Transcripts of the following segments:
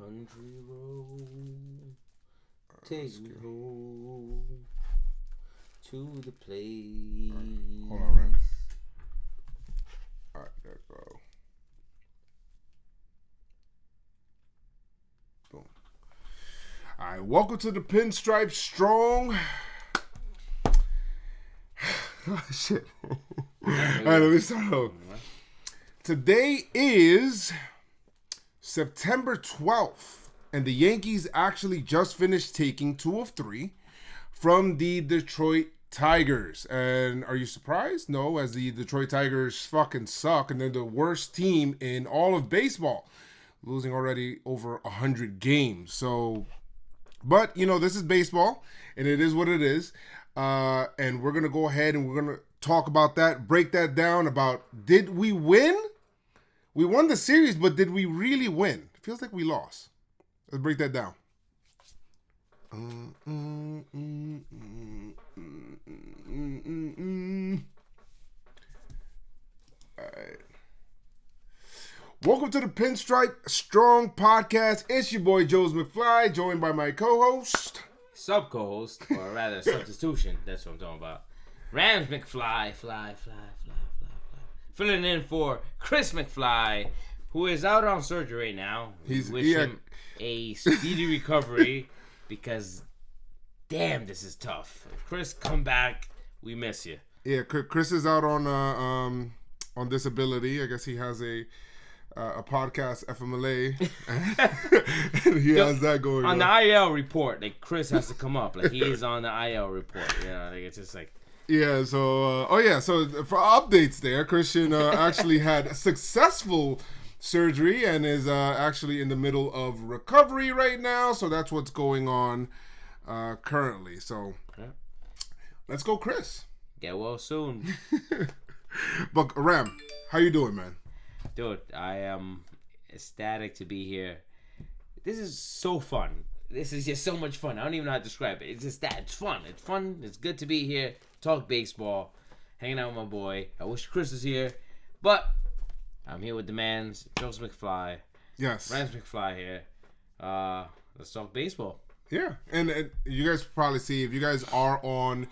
Country road, take me home to the place. Hold on, man. All right, there we go. Boom. All right, welcome to the Pinstripe Strong. Oh, shit. All right, let me start over. Today is September 12th, and the Yankees actually just finished taking 2 of 3 from the Detroit Tigers. And are you surprised? No, as the Detroit Tigers fucking suck, and they're the worst team in all of baseball, losing already over 100 games. So, but, you know, this is baseball, and it is what it is. And we're going to go ahead and we're going to talk about that, break that down about, did we win? We won the series, but did we really win? It feels like we lost. Let's break that down. All right. Welcome to the Pinstripe Strong Podcast. It's your boy JoezMcfly, joined by my co-host. Sub-co-host, or rather substitution. That's what I'm talking about. JoezMcfly, fly. Filling in for Chris McFly, who is out on surgery right now. We wish him a speedy recovery because, damn, this is tough. Chris, come back. We miss you. Yeah, Chris is out on disability. I guess he has a podcast, FMLA, and he has that going on. On the IL report, like, Chris has to come up. Like, he is on the IL report. You know, like, it's just like... Yeah, so, so for updates there, Christian actually had successful surgery and is actually in the middle of recovery right now, so that's what's going on currently. So, let's go, Chris. Get well soon. But, Ram, how you doing, man? Dude, I am ecstatic to be here. This is so fun. This is just so much fun. I don't even know how to describe it. It's just that. It's fun. It's fun. It's good to be here. Talk baseball, hanging out with my boy. I wish Chris was here, but I'm here with the man's JoezMcfly. Yes. JoezMcfly here. Let's talk baseball. Yeah, and you guys probably see, if you guys are on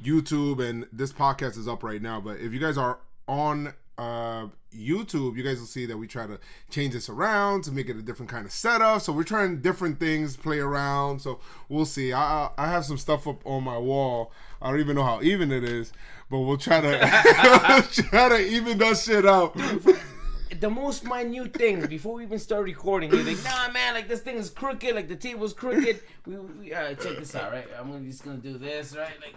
YouTube, and this podcast is up right now, but if you guys are on YouTube, you guys will see that we try to change this around to make it a different kind of setup. So we're trying different things, play around. So we'll see. I have some stuff up on my wall. I don't even know how even it is, but we'll try to even that shit out. The most minute things before we even start recording. You're like, nah, man, like this thing is crooked, like the table's crooked. We check this out, right? I'm just gonna do this, right? Like,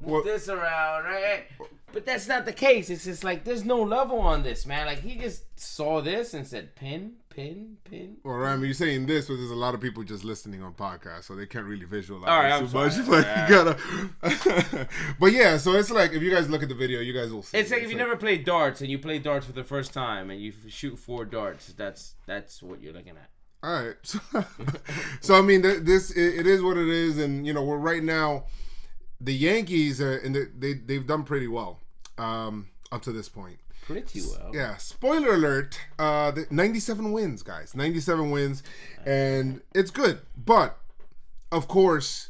move this around, right? But that's not the case. It's just like there's no level on this, man. Like he just saw this and said, pin. Well, Ram, you're saying this, but there's a lot of people just listening on podcasts, so they can't really visualize all right, too much. But you gotta. But yeah, so it's like if you guys look at the video, you guys will see. It's like if you never played darts and you play darts for the first time and you shoot 4 darts. That's what you're looking at. All right. So I mean, this it is what it is, and you know we're right now. The Yankees they've done pretty well up to this point. Pretty well. Yeah. Spoiler alert. 97 wins, guys. 97 wins, and it's good. But of course,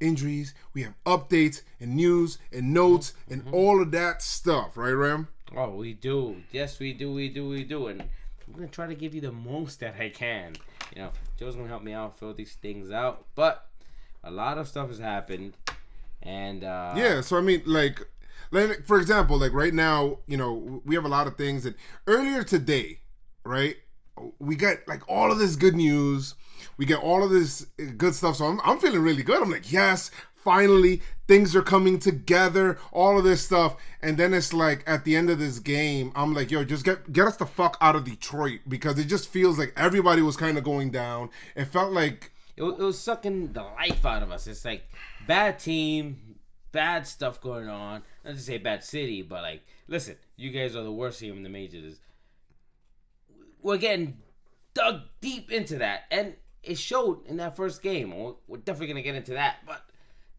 injuries. We have updates and news and notes and all of that stuff, right, Ram? Oh, we do. Yes, we do. And I'm gonna try to give you the most that I can. You know, Joe's gonna help me out, fill these things out. But a lot of stuff has happened. And yeah, so I mean, like for example, like right now, you know, we have a lot of things that earlier today, right? We get like all of this good news, we get all of this good stuff. So I'm feeling really good. I'm like, yes, finally things are coming together, all of this stuff. And then it's like at the end of this game, I'm like, yo, just get us the fuck out of Detroit, because it just feels like everybody was kind of going down. It felt like it was sucking the life out of us. It's like bad team, bad stuff going on. Not to say bad city, but like, listen, you guys are the worst team in the majors. We're getting dug deep into that, and it showed in that first game. We're definitely gonna get into that, but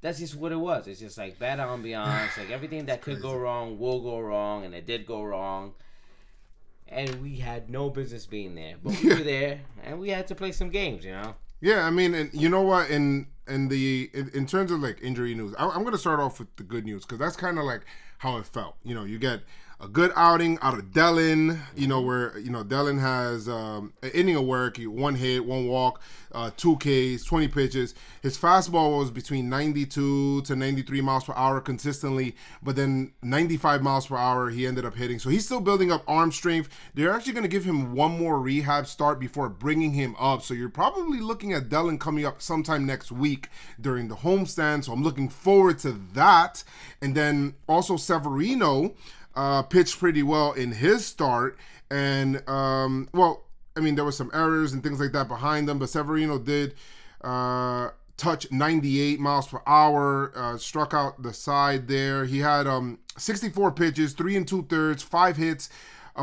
that's just what it was. It's just like bad ambiance, like everything that could go wrong will go wrong, and it did go wrong. and we had no business being there, but we were there, and we had to play some games, you know. Yeah, I mean, and you know what? In terms of like injury news, I'm gonna start off with the good news because that's kind of like how it felt. You know, you get a good outing out of Dellin. You know, where Dellin has an inning of work, 1 hit, 1 walk, 2 Ks, 20 pitches. His fastball was between 92 to 93 miles per hour consistently, but then 95 miles per hour he ended up hitting. So he's still building up arm strength. They're actually going to give him 1 more rehab start before bringing him up. So you're probably looking at Dellin coming up sometime next week during the homestand. So I'm looking forward to that. And then also Severino pitched pretty well in his start. And, I mean, there were some errors and things like that behind them, but Severino did touch 98 miles per hour, struck out the side there. He had 64 pitches, 3 2/3, 5 hits,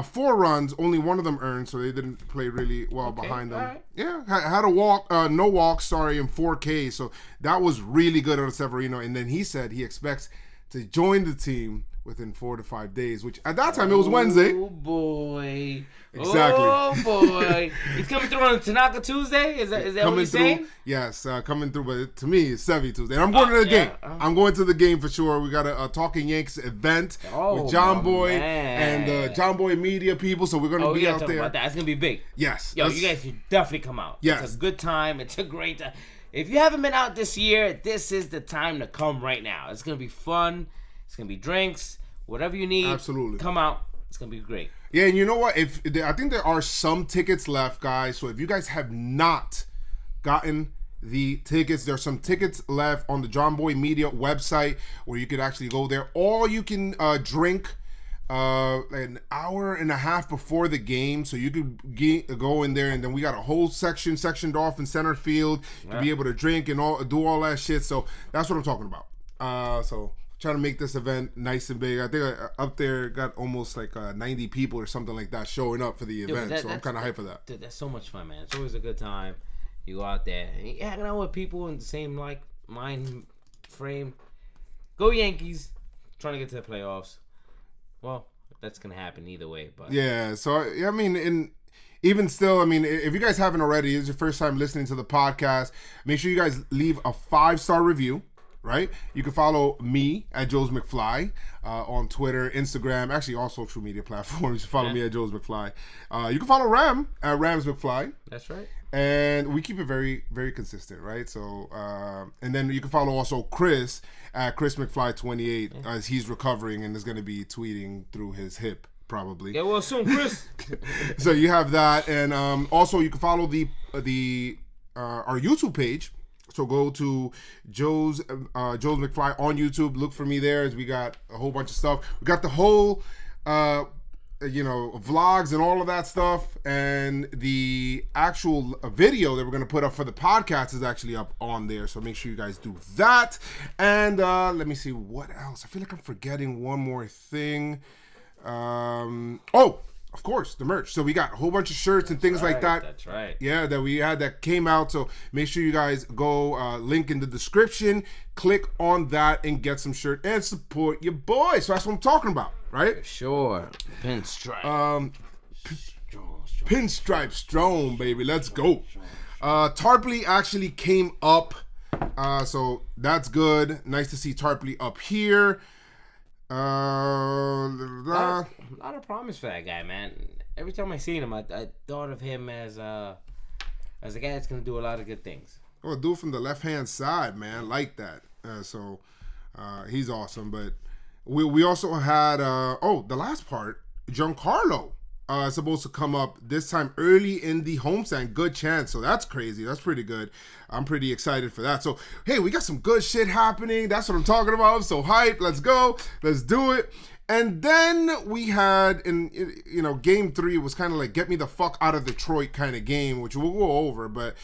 4 runs, only 1 of them earned, so they didn't play really well behind them. Right. Yeah, had a walk, no walks, and 4 Ks, so that was really good out of Severino. And then he said he expects to join the team within 4 to 5 days, which at that time it was Wednesday. Oh boy! Exactly. Oh boy! He's coming through on Tanaka Tuesday. Is that what you're saying? Yes, coming through. But to me, it's Sevy Tuesday. And I'm going to the game. I'm going to the game for sure. We got a Talking Yanks event with John Boy and John Boy media people. So we're going to be out there. About that. It's going to be big. Yes. Yo, you guys should definitely come out. Yes. It's a good time. It's a great time. If you haven't been out this year, this is the time to come right now. It's going to be fun. It's going to be drinks. Whatever you need. Absolutely. Come out. It's going to be great. Yeah, and you know what? I think there are some tickets left, guys. So if you guys have not gotten the tickets, there's some tickets left on the John Boy Media website where you could actually go there. Or you can drink an hour and a half before the game. So you could go in there, and then we got a whole sectioned off in center field to be able to drink and do all that shit. So that's what I'm talking about. So trying to make this event nice and big. I think up there got almost like 90 people or something like that showing up for the event. So I'm kind of hyped for that. Dude, that's so much fun, man. It's always a good time. You go out there and you're hanging out with people in the same mind frame. Go Yankees. Trying to get to the playoffs. Well, that's gonna happen either way. But yeah. So I mean, even still, I mean, if you guys haven't already, this is your first time listening to the podcast, make sure you guys leave a 5-star review. Right? You can follow me at JoezMcfly on Twitter, Instagram, actually all social media platforms. Follow me at JoezMcfly. You can follow Ram at RamsMcFly. That's right. And we keep it very, very consistent, right? So, and then you can follow also Chris at ChrisMcFly28 as he's recovering and is going to be tweeting through his hip, probably. Yeah, well, soon, Chris. So you have that, and also you can follow our YouTube page. So go to JoezMcFly on YouTube. Look for me there as we got a whole bunch of stuff. We got the whole, vlogs and all of that stuff. And the actual video that we're going to put up for the podcast is actually up on there. So make sure you guys do that. And let me see what else. I feel like I'm forgetting one more thing. Of course, the merch. So we got a whole bunch of shirts and things like that. That's right. Yeah, that we had that came out. So make sure you guys go link in the description, click on that and get some shirt and support your boy. So that's what I'm talking about, right? For sure. Pinstripe. Pinstripe strong, baby. Let's go. Tarpley actually came up. So that's good. Nice to see Tarpley up here. A lot of promise for that guy, man. Every time I seen him, I thought of him as a guy that's gonna do a lot of good things. Oh, dude from the left hand side, man, like that. He's awesome. But we also had the last part, Giancarlo supposed to come up this time early in the homestand. Good chance. So that's crazy. That's pretty good. I'm pretty excited for that. So, hey, we got some good shit happening. That's what I'm talking about. I'm so hyped. Let's go. Let's do it. And then we had, game 3 was kind of like get me the fuck out of Detroit kind of game, which we'll go over. But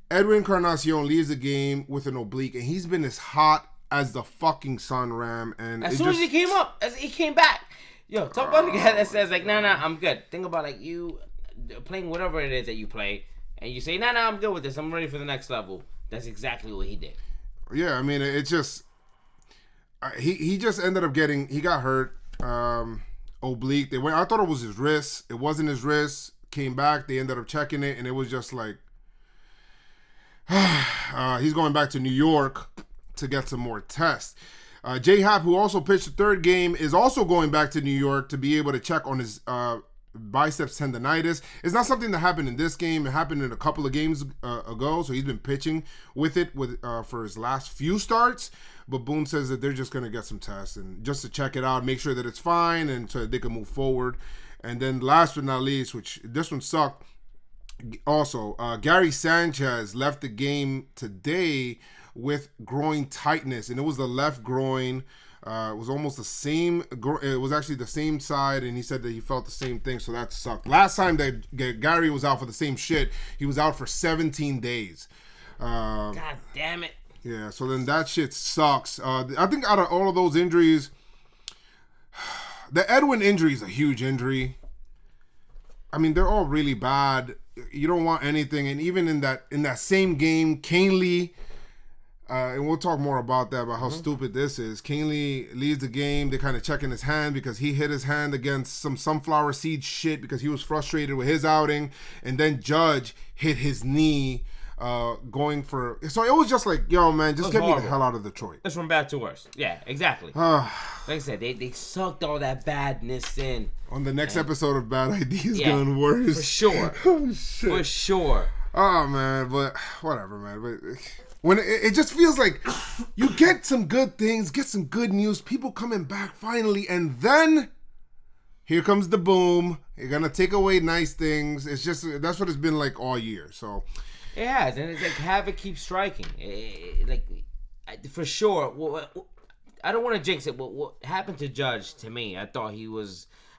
Edwin Encarnacion leaves the game with an oblique, and he's been as hot as the fucking sun, Ram. And as soon as he came up, as he came back, yo, talk about a guy that says like, nah, I'm good. Think about like you playing whatever it is that you play, and you say, nah, I'm good with this. I'm ready for the next level. That's exactly what he did. Yeah, I mean, it just he just ended up he got hurt. oblique. I thought it was his wrist. It wasn't his wrist. Came back. They ended up checking it, and it was just like he's going back to New York to get some more tests. J-Hap, who also pitched the third game, is also going back to New York to be able to check on his biceps tendonitis. It's not something that happened in this game. It happened in a couple of games ago, so he's been pitching with it for his last few starts. But Boone says that they're just going to get some tests and just to check it out, make sure that it's fine, and so they can move forward. And then last but not least, which this one sucked, also, Gary Sanchez left the game today with groin tightness, and it was the left groin. It was almost the same. It was actually the same side, and he said that he felt the same thing, so that sucked. Last time that Gary was out for the same shit, he was out for 17 days. God damn it. Yeah, so then that shit sucks. I think out of all of those injuries, the Edwin injury is a huge injury. I mean, they're all really bad. You don't want anything, and even in that same game, Canely. And we'll talk more about that, about how stupid this is. Canely leads the game. They're kind of checking his hand because he hit his hand against some sunflower seed shit because he was frustrated with his outing. And then Judge hit his knee going for... So it was just like, yo, man, just get me the hell out of Detroit. It's from bad to worse. Yeah, exactly. Like I said, they sucked all that badness in. On the next episode of Bad Ideas Gone Worse. For sure. Oh, shit. For sure. Oh, man, but whatever, man. But... When it just feels like you get some good things, get some good news, people coming back finally, and then here comes the boom. You're gonna take away nice things. It's just that's what it's been like all year. So it has, and it's like havoc keeps striking. For sure. I don't want to jinx it, but what happened to Judge to me?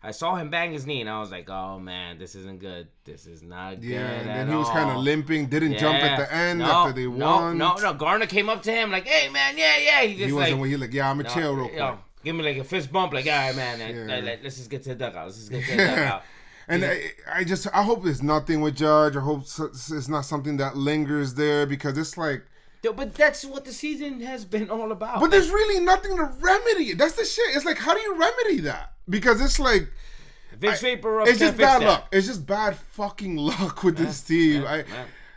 I saw him bang his knee, and I was like, "Oh man, this isn't good. This is not good." Yeah, and then he was kind of limping, didn't jump at the end after they won. No. Garner came up to him like, "Hey man, yeah." He wasn't when he like, "Yeah, I'm a chill real quick." Give me like a fist bump, like, "All right, man, let's just get to the dugout. And I hope it's nothing with Judge. I hope it's not something that lingers there because it's like. But that's what the season has been all about. But there's really nothing to remedy. That's the shit. It's like, how do you remedy that? Because it's like... it's just bad luck. It's just bad fucking luck with this team.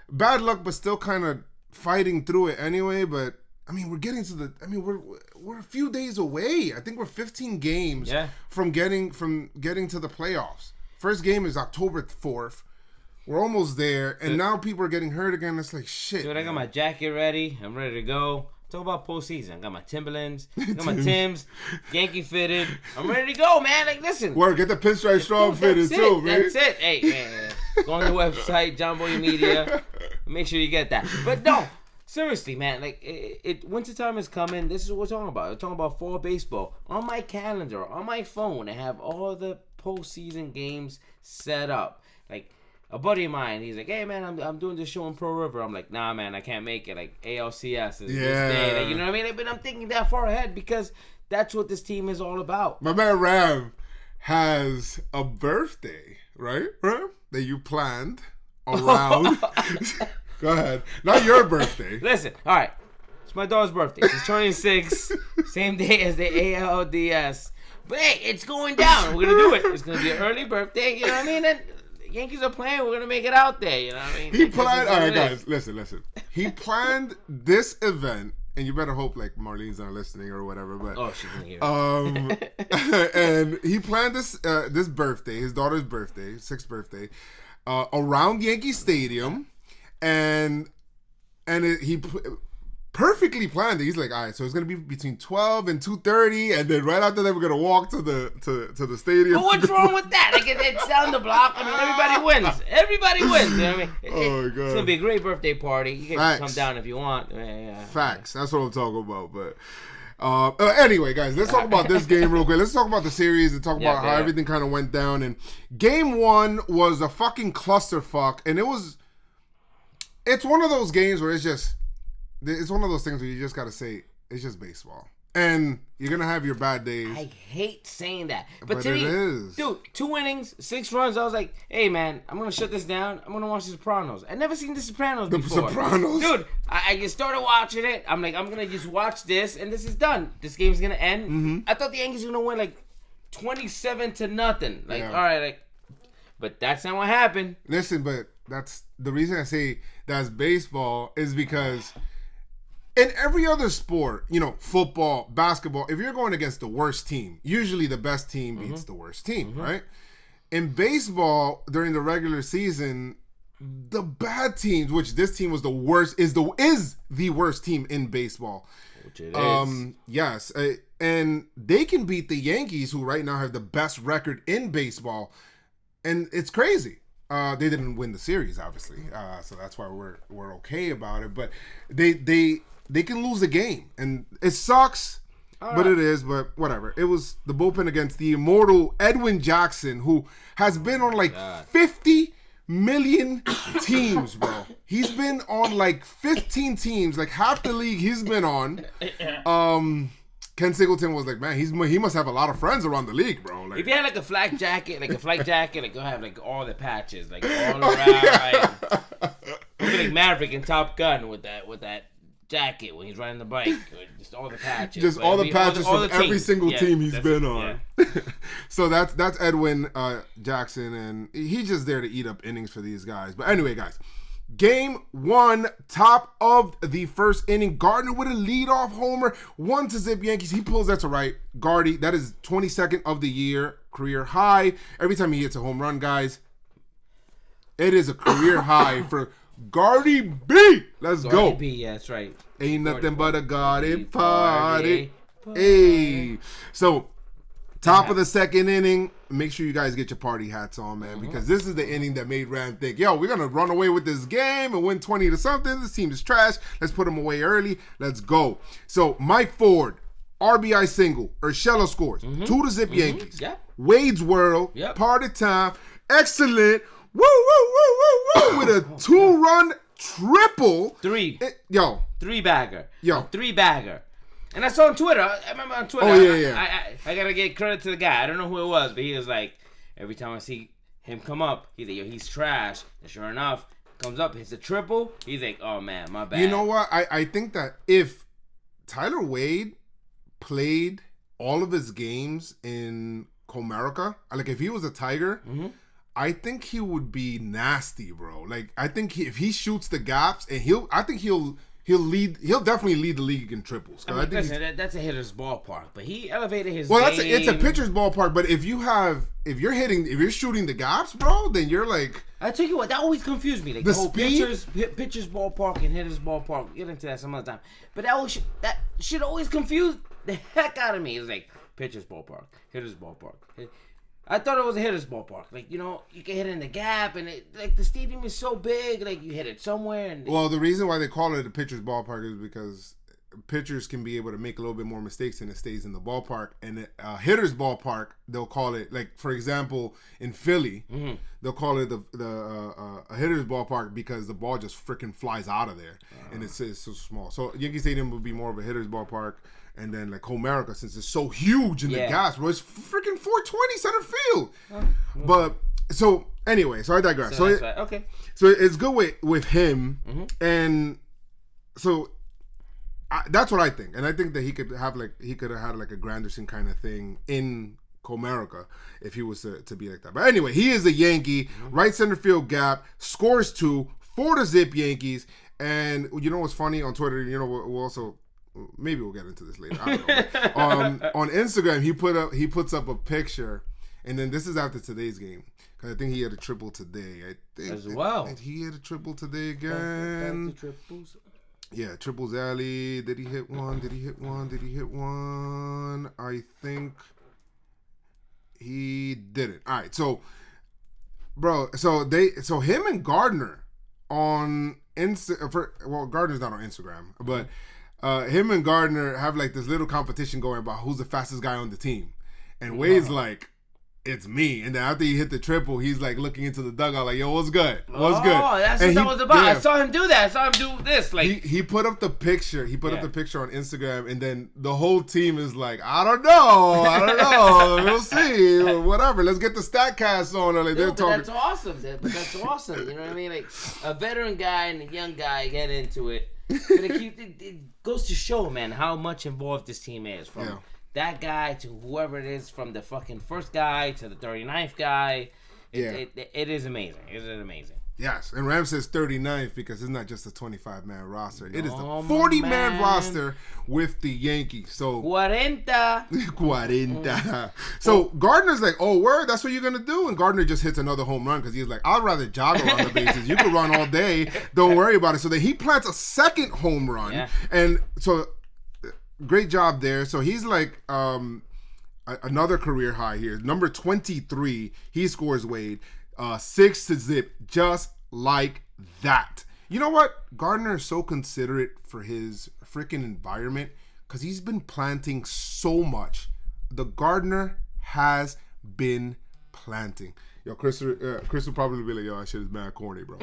Bad luck, but still kind of fighting through it anyway. But, I mean, we're getting to the... I mean, we're a few days away. I think we're 15 games from getting to the playoffs. First game is October 4th. We're almost there, and now people are getting hurt again. It's like, shit. Dude, I got my jacket ready. I'm ready to go. Talk about postseason. I got my Timberlands. I got my Timbs. Yankee fitted. I'm ready to go, man. Like, listen. Get the pinstripe strong fitted, too, man. That's it. Hey, man. Go on the website, John Boy Media. Make sure you get that. But no, seriously, man. Like, wintertime is coming. This is what we're talking about. We're talking about fall baseball. On my calendar, on my phone, I have all the postseason games set up. Like, a buddy of mine, he's like, "Hey man, I'm doing this show in Pro River." I'm like, "Nah, man, I can't make it. Like ALCS is this day." Like, you know what I mean? But I'm thinking that far ahead because that's what this team is all about. My man Rav has a birthday, right? That you planned around. Go ahead. Not your birthday. Listen, all right. It's my daughter's birthday. She's turning 6, same day as the ALDS. But hey, it's going down. We're gonna do it. It's gonna be an early birthday. You know what I mean? And Yankees are playing. We're gonna make it out there. You know what I mean? He planned. All right, guys, listen. He planned this event, and you better hope like Marlene's not listening or whatever. But she's gonna hear. And he planned this birthday, his daughter's birthday, 6th birthday, around Yankee Stadium, and he perfectly planned it. He's like, all right, so it's gonna be between 12 and 2:30, and then right after that, we're gonna walk to the stadium. But what's wrong with that? Like, it's down the block. I mean, everybody wins. Everybody wins. You know what I mean? Oh my god, it's gonna be a great birthday party. You can come down if you want. Facts. That's what I'm talking about. But anyway, guys, let's talk about this game real quick. Let's talk about the series and talk about how everything kind of went down. And game 1 was a fucking clusterfuck, and it's one of those games where it's one of those things where you just got to say, it's just baseball. And you're going to have your bad days. I hate saying that. But to it me, is. Dude, 2 innings, 6 runs. I was like, hey, man, I'm going to shut this down. I'm going to watch The Sopranos. I've never seen The Sopranos before. The Sopranos? Dude, I just started watching it. I'm like, I'm going to just watch this, and this is done. This game's going to end. Mm-hmm. I thought the Yankees were going to win, like, 27-0. Like, all right, like, but that's not what happened. Listen, but that's the reason I say that's baseball is because in every other sport, football, basketball, if you're going against the worst team, usually the best team beats the worst team, right? In baseball, during the regular season, the bad teams, which this team was the worst, is the worst team in baseball. Which it is. Yes, and they can beat the Yankees, who right now have the best record in baseball, and it's crazy. They didn't win the series, obviously, so that's why we're okay about it. But they can lose a game, and it sucks. But it is, but whatever. It was the bullpen against the immortal Edwin Jackson, who has been on 50 million teams, bro. He's been on 15 teams, half the league he's been on. Ken Singleton was like, man, he must have a lot of friends around the league, bro. If you had a flak jacket, go have all the patches, all around. Like Maverick in Top Gun with that jacket when he's riding the bike, just all the patches, just all the patches from every single team he's been on. Yeah. So that's Edwin Jackson, and he's just there to eat up innings for these guys. But anyway, guys, game 1, top of the first inning, Gardner with a leadoff homer, 1-0 Yankees. He pulls that to right. Gardy, that is 22nd of the year, career high. Every time he hits a home run, guys, it is a career high for Gardy B. Let's go. Gardy B, yeah, that's right. Ain't nothing but a Gardy party. Hey. So, top of the second inning. Make sure you guys get your party hats on, man, because this is the inning that made Ram think, yo, we're going to run away with this game and win 20-something. This team is trash. Let's put them away early. Let's go. So, Mike Ford, RBI single. Urshela scores. 2-0 Yankees. Yep. Wade's World. Yep. Party time. Excellent. Woo, woo, woo, woo, woo, with a 2-run triple. Three-bagger. A three-bagger. And I saw on Twitter. I remember on Twitter. Oh, yeah. I got to give credit to the guy. I don't know who it was, but he was like, every time I see him come up, he's like, yo, he's trash. And sure enough, comes up, hits a triple. He's like, oh, man, my bad. You know what? I think that if Tyler Wade played all of his games in Comerica, if he was a Tiger, I think he would be nasty, bro. I think if he shoots the gaps, and he'll definitely lead the league in triples. I think that's a hitter's ballpark, but he elevated his game. It's a pitcher's ballpark, but if you're shooting the gaps, bro, then you're I tell you what, that always confused me. The whole pitcher's ballpark and hitter's ballpark. We'll get into that some other time. But that should always confuse the heck out of me. It's pitcher's ballpark, hitter's ballpark. I thought it was a hitter's ballpark. You can hit it in the gap, and the stadium is so big, you hit it somewhere. Well, the reason why they call it a pitcher's ballpark is because pitchers can be able to make a little bit more mistakes and it stays in the ballpark. And a hitter's ballpark, they'll call it, for example, in Philly, they'll call it a hitter's ballpark because the ball just freaking flies out of there, and it's so small. So Yankee Stadium would be more of a hitter's ballpark. And then Comerica, since it's so huge in the gas, bro, it's freaking 420 center field. But so anyway, so I digress. So okay. So it's good with him, and so that's what I think. And I think that he could have had a Granderson kind of thing in Comerica if he was to be like that. But anyway, he is a Yankee, right center field gap, scores 2, 4-0 Yankees. And you know what's funny on Twitter? We'll also. Maybe we'll get into this later. I don't know. On Instagram, he puts up a picture, and then this is after today's game because I think he had a triple today. I think as well. He had a triple today again. Yeah, triples alley. Did he hit one? I think he didn't. All right, so bro, so him and Gardner on Gardner's not on Instagram, but. Him and Gardner have this little competition going about who's the fastest guy on the team. And Wade's it's me. And then after he hit the triple, he's looking into the dugout yo, what's good? What's good? Oh, that's what that was about. Yeah. I saw him do that. I saw him do this. He put up the picture. He put up the picture on Instagram, and then the whole team is I don't know. We'll see. Whatever. Let's get the StatCast on. They're talking. That's awesome. That's awesome. You know what I mean? A veteran guy and a young guy get into it. But it goes to show, man, how much involved this team is from that guy to whoever it is, from the fucking first guy to the 39th guy. It is amazing. It is amazing. Yes, and Ram says 39th because it's not just a 25-man roster. It is the 40-man roster with the Yankees. So 40. So Gardner's like, oh, word, that's what you're going to do? And Gardner just hits another home run because he's like, I'd rather jog around the bases. You can run all day. Don't worry about it. So then he plants a second home run. Yeah. And so great job there. So he's like another career high here. Number 23, he scores, Wade. 6-0, just like that. You know what? Gardner is so considerate for his freaking environment because he's been planting so much. The Gardner has been planting. Yo, Chris will probably be like, yo, that shit is mad corny, bro.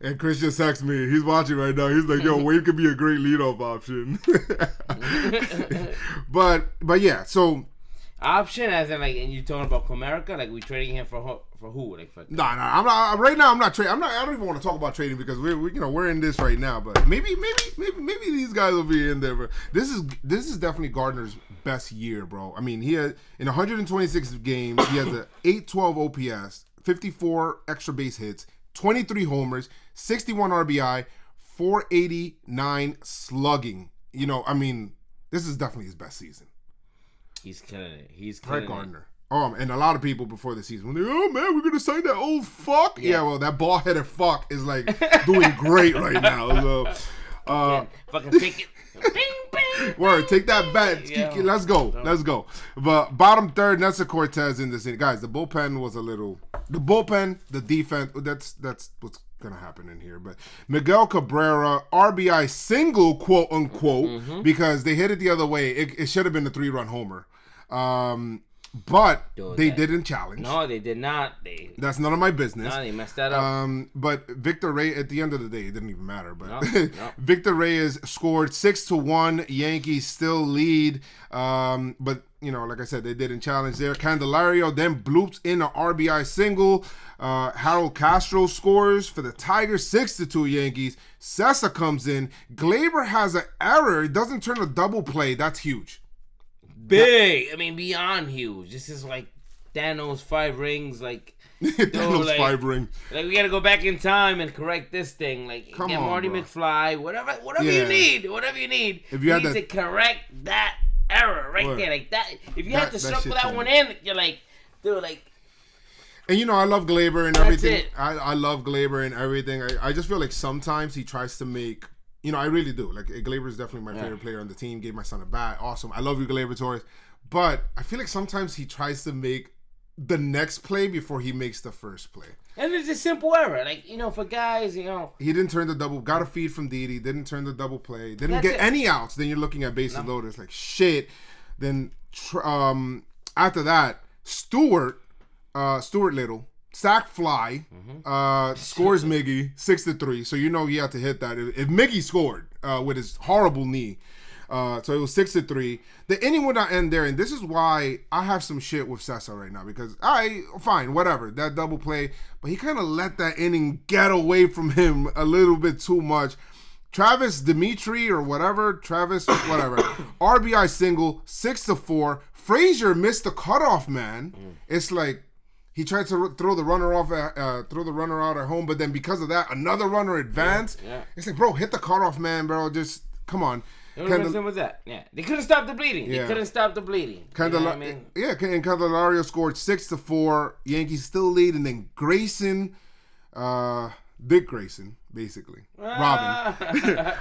And Chris just texted me. He's watching right now. He's like, yo, Wade could be a great leadoff option. but yeah, so... Option as in like, and you talking about Comerica? Like we trading him for who? Like for No, I'm not. Right now, I'm not trading. I don't even want to talk about trading because we're in this right now. But maybe these guys will be in there. But this is definitely Gardner's best year, bro. I mean, he had in 126 games, he has a 812 OPS, 54 extra base hits, 23 homers, 61 RBI, 489 slugging. You know, I mean, this is definitely his best season. He's killing it. He's killing Gardner. And a lot of people before the season, they're, oh man, we're gonna sign that old fuck. Yeah, well, that ball-headed fuck is like doing great right now. So, fucking take it. Bing, bing, word, take that bat. Let's go. But bottom third, Nestor Cortez in this. Guys, the bullpen was a little. The bullpen, the defense. That's what's gonna happen in here. But Miguel Cabrera, RBI single, quote unquote, because they hit it the other way. It should have been a 3-run homer. But they didn't challenge. No, they did not. That's none of my business. No, they messed that up. But Victor Reyes, at the end of the day, it didn't even matter. But no. Victor Reyes scored 6-1. Yankees still lead. But, you know, like I said, they didn't challenge there. Candelario then bloops in an RBI single. Harold Castro scores for the Tigers, 6-2 Yankees. Sessa comes in. Glaber has an error. It doesn't turn a double play. That's huge. Big. I mean, beyond huge. This is like Thanos' 5 rings. Like Thanos' 5 ring. Like we got to go back in time and correct this thing. Like Come get on, Marty bro. McFly. Whatever you need. Whatever you need. If you need to correct that error right there. Like that. If you had to circle that one in, you're like, dude, like. And you know, I love Glaber and everything. I love Glaber and everything. I just feel like sometimes he tries to make. You know, I really do. Like, Glaber is definitely my favorite player on the team. Gave my son a bat. Awesome. I love you, Glaber Torres. But I feel like sometimes he tries to make the next play before he makes the first play. And it's a simple error. Like, you know, for guys, you know. He didn't turn the double. Got a feed from Didi. Didn't turn the double play. Didn't get any outs. Then you're looking at bases loaded. It's like, shit. Then, after that, Stuart Little. Sack fly, scores Miggy 6-3. So you know he had to hit that. If Miggy scored with his horrible knee, so it was 6-3. The inning would not end there, and this is why I have some shit with Sessa right now because fine, whatever, that double play, but he kind of let that inning get away from him a little bit too much. Travis Dimitri or whatever, RBI single 6-4. Frazier missed the cutoff, man. It's like. He tried to throw the runner out at home, but then because of that, another runner advanced. Yeah. It's like, bro, hit the cutoff, man, bro. Just come on. What was that? Yeah, they couldn't stop the bleeding. Yeah. They couldn't stop the bleeding. Yeah, and Candelario scored 6-4. Yankees still lead, and then Grayson, Dick Grayson, basically, Robin,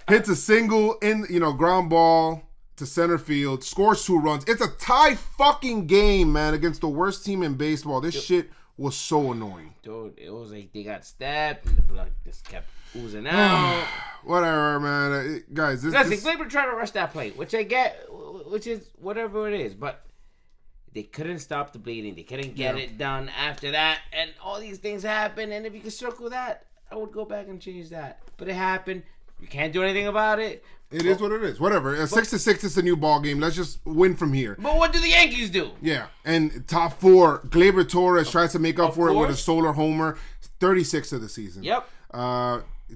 hits a single in ground ball to center field, scores 2 runs. It's a tie fucking game, man, against the worst team in baseball. This shit was so annoying. Dude, it was like they got stabbed and the blood just kept oozing out. Whatever, man. Guys, Glaber tried to rush that play, which I get, which is whatever it is, but they couldn't stop the bleeding. They couldn't get it done after that, and all these things happened, and if you could circle that, I would go back and change that. But it happened. You can't do anything about it. It is what it is. Whatever. 6-6 is a new ball game. Let's just win from here. But what do the Yankees do? Yeah. And top 4, Glaber Torres tries to make up for it with a solar homer. 36 of the season. Yep.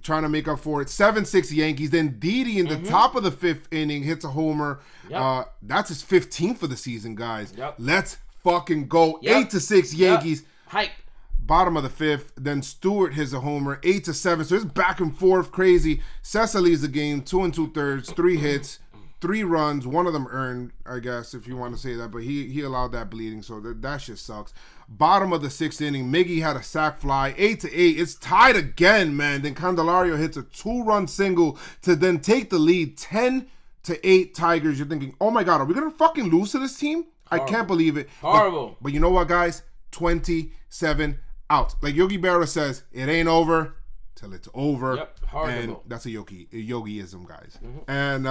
trying to make up for it. 7-6 Yankees. Then Didi in the top of the 5th inning hits a homer. Yep. That's his 15th for the season, guys. Yep. Let's fucking go. Yep. 8-6 Yankees. Yep. Hype. Bottom of the 5th. Then Stewart hits a homer. 8-7. So it's back and forth, crazy. Cecil leads the game. 2 2/3, 3 hits, 3 runs. One of them earned, I guess, if you want to say that. But he allowed that bleeding, so that shit sucks. Bottom of the 6th inning, Miggy had a sac fly. 8-8. It's tied again, man. Then Candelario hits a 2-run single to then take the lead. 10-8 Tigers. You're thinking, oh my God, are we gonna fucking lose to this team? Horrible. I can't believe it. Horrible. But you know what, guys? 27 out. Like Yogi Berra says, it ain't over till it's over. Yep. Horrible. And that's a Yogiism, guys. And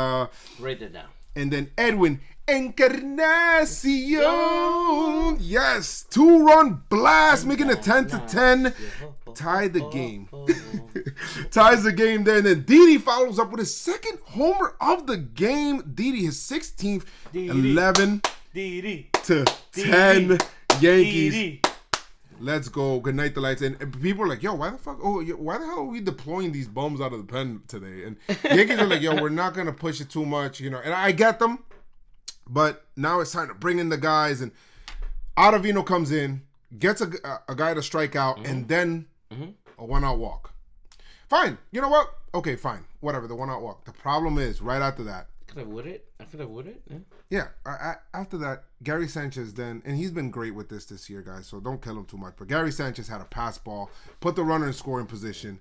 write that down. And then Edwin Encarnacion. Yes. 2-run blast, making it 10-10. Tied the game. Ties the game there. And then Didi follows up with his 2nd homer of the game. Didi, his 16th. 11-10 Yankees. Didi. Let's go. Good night, the lights. And people are like, yo, why the hell are we deploying these bums out of the pen today? And Yankees are like, yo, we're not going to push it too much, And I get them. But now it's time to bring in the guys. And Ottavino comes in, gets a guy to strike out, and then a 1-out walk. Fine. You know what? Okay, fine. Whatever, the 1-out walk. The problem is, right after that. I could have would it. Yeah. After that, Gary Sanchez then, and he's been great with this year, guys, so don't kill him too much. But Gary Sanchez had a pass ball, put the runner in scoring position.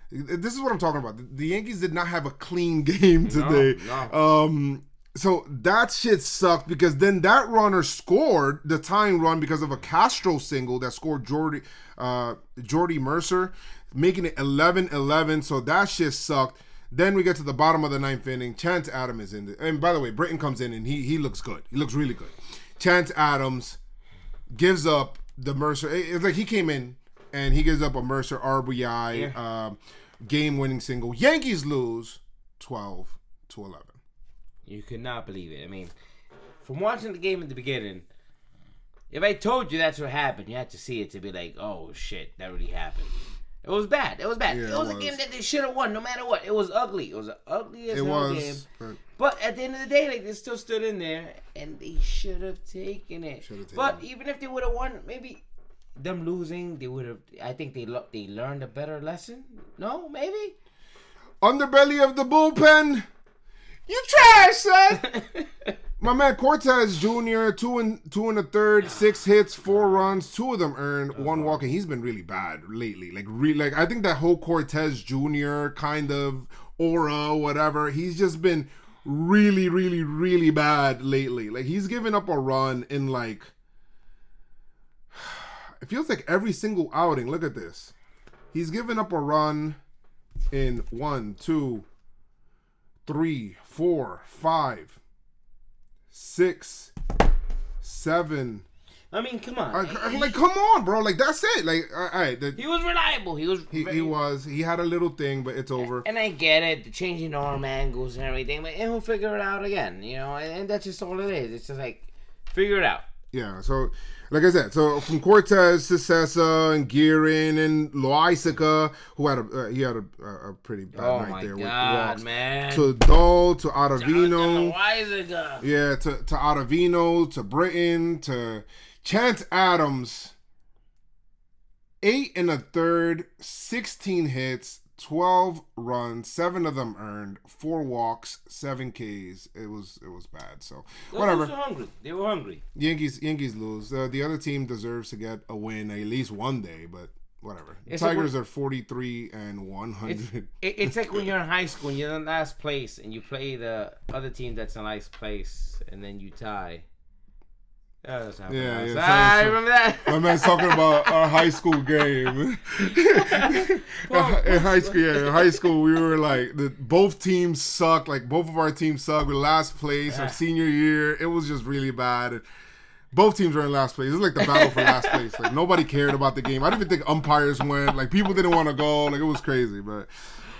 This is what I'm talking about. The Yankees did not have a clean game today. No. So that shit sucked because then that runner scored the tying run because of a Castro single that scored Jordy Mercer, making it 11-11. So that shit sucked. Then we get to the bottom of the 9th inning. Chance Adams is in. And by the way, Britton comes in and he looks good. He looks really good. Chance Adams gives up the Mercer. It's like he came in and he gives up a Mercer RBI game-winning single. Yankees lose 12-11. You could not believe it. I mean, from watching the game at the beginning, if I told you that's what happened, you had to see it to be like, oh shit, that really happened. It was bad. Yeah, it was a game that they should have won no matter what. It was ugly. It was an ugly as hell game. But at the end of the day, like, they still stood in there, and they should have taken it. But even if they would have won, maybe them losing, they would have. I think they learned a better lesson. No, maybe. Underbelly of the bullpen. You trash, son. My man Cortez Jr. 2 1/3, 6 hits, 4 runs, 2 of them earned, 1 walk, and he's been really bad lately. Like I think that whole Cortez Jr. kind of aura, whatever, he's just been really, really, really bad lately. Like he's given up a run in like, it feels like every single outing. Look at this. He's given up a run in 1, 2, 3, 4, 5, 6, 7. I mean, come on. Like, come on, bro. Like, that's it. Like, all right. He was reliable. He was. He had a little thing, but it's over. And I get it, the changing arm angles and everything, but he'll figure it out again, and that's just all it is. It's just like, figure it out. Yeah, so, like I said, so from Cortez to Sessa and Guerin and Loaizica, who had a pretty bad night there with walks. Man. To Dole, to Ottavino. Yeah, to Ottavino, to Britton, to Chance Adams. 8 1/3, 16 hits, 12 runs, 7 of them earned, 4 walks, 7 Ks. It was bad. So whatever. They were hungry. Yankees lose. The other team deserves to get a win at least one day, but whatever. Tigers are 43 and 100. It's like when you're in high school and you're in last place and you play the other team that's in last place and then you tie. I remember that. My man's talking about our high school game. In high school, we were like, both teams sucked. Like, both of our teams sucked. We're last place our senior year. It was just really bad. Both teams were in last place. It was like the battle for last place. Like, nobody cared about the game. I didn't even think umpires went. Like, people didn't want to go. Like, it was crazy. But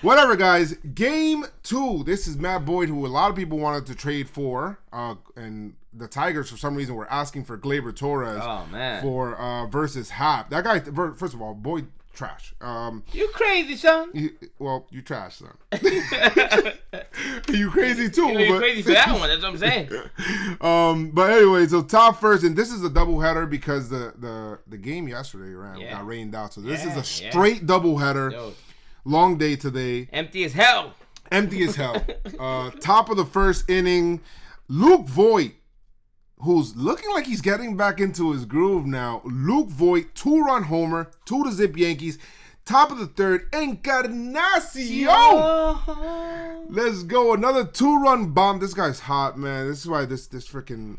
whatever, guys. Game 2. This is Matt Boyd, who a lot of people wanted to trade for. And the Tigers, for some reason, were asking for Gleyber Torres for versus Happ. That guy, first of all, Boyd trash. You crazy, son. You trash, son. You crazy too. You're crazy for that one. That's what I'm saying. But anyway, so top first, and this is a doubleheader because the game yesterday got rained out. So this is a straight doubleheader. Yo. Long day today. Empty as hell. Top of the first inning, Luke Voigt, who's looking like he's getting back into his groove now. Luke Voigt, 2-run homer, 2-0 Yankees. Top of the third, Encarnacion. Let's go. Another 2-run bomb. This guy's hot, man. This is why this freaking.